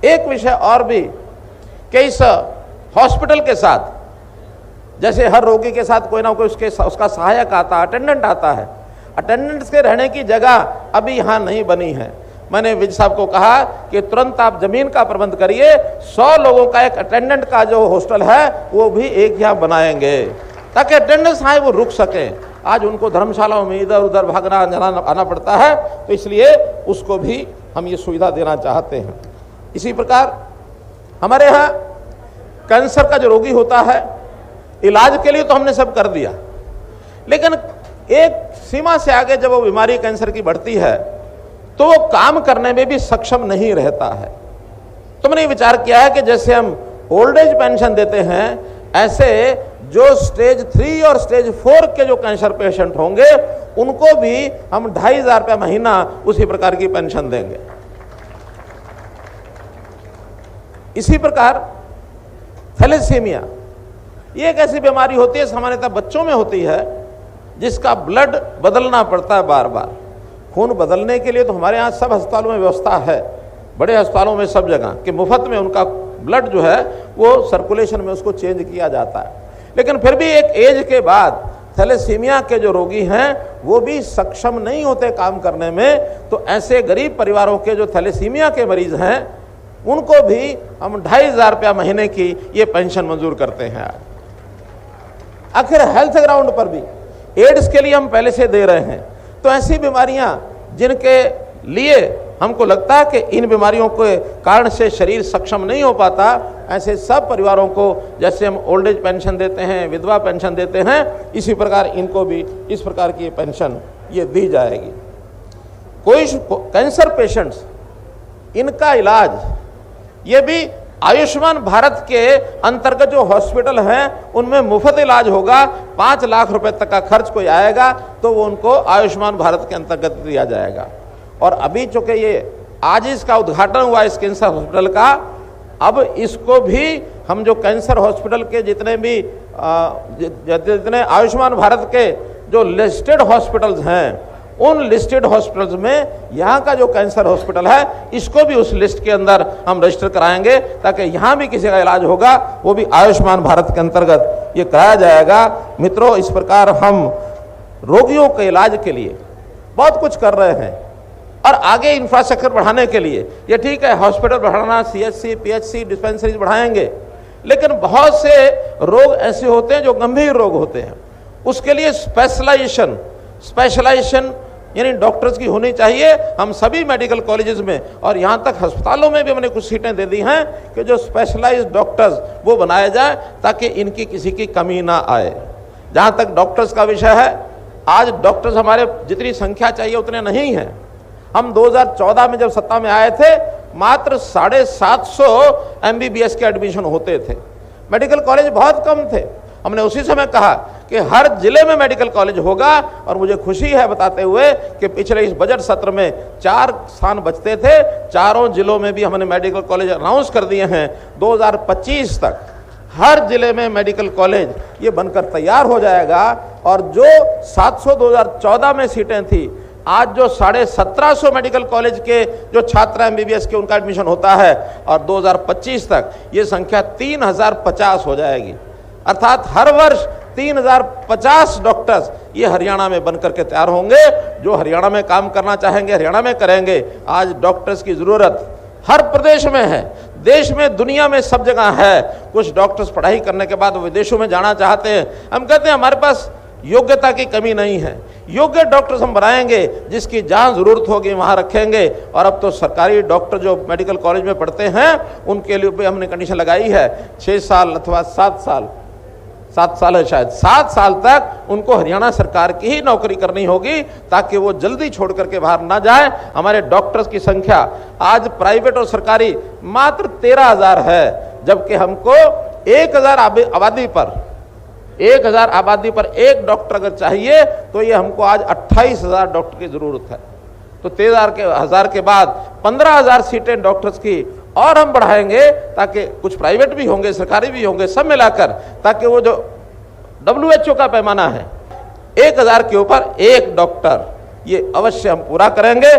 एक विषय और भी कि इस हॉस्पिटल के साथ, जैसे हर रोगी के साथ कोई ना कोई उसका सहायक आता है, अटेंडेंट आता है, अटेंडेंट्स के रहने की जगह अभी यहाँ नहीं बनी है। मैंने विज साहब को कहा कि तुरंत आप जमीन का प्रबंध करिए, 100 लोगों का एक अटेंडेंट का जो हॉस्टल है वो भी एक यहाँ बनाएंगे ताकि अटेंडेंट्स आए वो रुक सकें। आज उनको धर्मशालाओं में इधर उधर भागना आना पड़ता है, तो इसलिए उसको भी हम ये सुविधा देना चाहते हैं। इसी प्रकार हमारे यहाँ कैंसर का जो रोगी होता है, इलाज के लिए तो हमने सब कर दिया, लेकिन एक सीमा से आगे जब वो बीमारी कैंसर की बढ़ती है तो वो काम करने में भी सक्षम नहीं रहता है। तो मैंने विचार किया है कि जैसे हम ओल्ड एज पेंशन देते हैं, ऐसे जो स्टेज 3 और स्टेज 4 के जो कैंसर पेशेंट होंगे उनको भी हम 2,500 रुपया महीना उसी प्रकार की पेंशन देंगे। इसी प्रकार थैलेसीमिया, ये एक ऐसी बीमारी होती है, सामान्यतः बच्चों में होती है, जिसका ब्लड बदलना पड़ता है बार बार। खून बदलने के लिए तो हमारे यहाँ सब अस्पतालों में व्यवस्था है, बड़े अस्पतालों में सब जगह कि मुफ्त में उनका ब्लड जो है वो सर्कुलेशन में उसको चेंज किया जाता है। लेकिन फिर भी एक एज के बाद थैलेसीमिया के जो रोगी हैं वो भी सक्षम नहीं होते काम करने में, तो ऐसे गरीब परिवारों के जो थैलेसीमिया के मरीज हैं उनको भी हम 2,500 रुपया महीने की ये पेंशन मंजूर करते हैं। आखिर हेल्थ ग्राउंड पर भी एड्स के लिए हम पहले से दे रहे हैं। तो ऐसी बीमारियां जिनके लिए हमको लगता है कि इन बीमारियों के कारण से शरीर सक्षम नहीं हो पाता, ऐसे सब परिवारों को जैसे हम ओल्ड एज पेंशन देते हैं, विधवा पेंशन देते हैं, इसी प्रकार इनको भी इस प्रकार की पेंशन ये दी जाएगी। कोई कैंसर पेशेंट्स, इनका इलाज ये भी आयुष्मान भारत के अंतर्गत जो हॉस्पिटल हैं उनमें मुफ्त इलाज होगा। 5 लाख रुपए तक का खर्च कोई आएगा तो वो उनको आयुष्मान भारत के अंतर्गत दिया जाएगा। और अभी चूंकि ये आज इसका उद्घाटन हुआ इस कैंसर हॉस्पिटल का, अब इसको भी हम जो कैंसर हॉस्पिटल के जितने आयुष्मान भारत के जो लिस्टेड हॉस्पिटल्स हैं, उन लिस्टेड हॉस्पिटल्स में यहाँ का जो कैंसर हॉस्पिटल है इसको भी उस लिस्ट के अंदर हम रजिस्टर कराएंगे, ताकि यहाँ भी किसी का इलाज होगा वो भी आयुष्मान भारत के अंतर्गत ये कराया जाएगा। मित्रों, इस प्रकार हम रोगियों के इलाज के लिए बहुत कुछ कर रहे हैं और आगे इंफ्रास्ट्रक्चर बढ़ाने के लिए ये ठीक है, हॉस्पिटल बढ़ाना, CHC, PHC, डिस्पेंसरीज बढ़ाएंगे, लेकिन बहुत से रोग ऐसे होते हैं जो गंभीर रोग होते हैं, उसके लिए स्पेशलाइजेशन यानी डॉक्टर्स की होनी चाहिए। हम सभी मेडिकल कॉलेजेस में और यहाँ तक अस्पतालों में भी हमने कुछ सीटें दे दी हैं कि जो स्पेशलाइज्ड डॉक्टर्स वो बनाए जाए ताकि इनकी किसी की कमी ना आए। जहाँ तक डॉक्टर्स का विषय है, आज डॉक्टर्स हमारे जितनी संख्या चाहिए उतने नहीं हैं। हम 2014 में जब सत्ता में आए थे, मात्र 750 MBBS के एडमिशन होते थे, मेडिकल कॉलेज बहुत कम थे। हमने उसी समय कहा कि हर जिले में मेडिकल कॉलेज होगा, और मुझे खुशी है बताते हुए कि पिछले इस बजट सत्र में 4 स्थान बचते थे, चारों जिलों में भी हमने मेडिकल कॉलेज अनाउंस कर दिए हैं। 2025 तक हर जिले में मेडिकल कॉलेज ये बनकर तैयार हो जाएगा। और जो 700 2014 में सीटें थी, आज जो 1750 मेडिकल कॉलेज के जो छात्र MBBS के उनका एडमिशन होता है, और 2025 तक ये संख्या 3050 हो जाएगी। अर्थात हर वर्ष 3050 डॉक्टर्स ये हरियाणा में बनकर के तैयार होंगे। जो हरियाणा में काम करना चाहेंगे हरियाणा में करेंगे। आज डॉक्टर्स की जरूरत हर प्रदेश में है, देश में, दुनिया में, सब जगह है। कुछ डॉक्टर्स पढ़ाई करने के बाद विदेशों में जाना चाहते हैं। हम कहते हैं हमारे पास योग्यता की कमी नहीं है, योग्य डॉक्टर्स हम बनाएंगे, जिसकी जहाँ जरूरत होगी वहाँ रखेंगे। और अब तो सरकारी डॉक्टर जो मेडिकल कॉलेज में पढ़ते हैं उनके लिए भी हमने कंडीशन लगाई है 6 साल अथवा 7 साल है शायद, 7 साल तक उनको हरियाणा सरकार की ही नौकरी करनी होगी, ताकि वो जल्दी छोड़ करके बाहर ना जाए। हमारे डॉक्टर्स की संख्या आज प्राइवेट और सरकारी मात्र 13,000 है, जबकि हमको 1,000 आबादी पर एक डॉक्टर अगर चाहिए तो ये हमको आज 28,000 डॉक्टर की जरूरत है। तो 13,000 के बाद 15,000 सीटें डॉक्टर्स की और हम बढ़ाएंगे, ताकि कुछ प्राइवेट भी होंगे, सरकारी भी होंगे, सब मिलाकर, ताकि वो जो WHO का पैमाना है 1,000 के ऊपर 1 डॉक्टर, ये अवश्य हम पूरा करेंगे।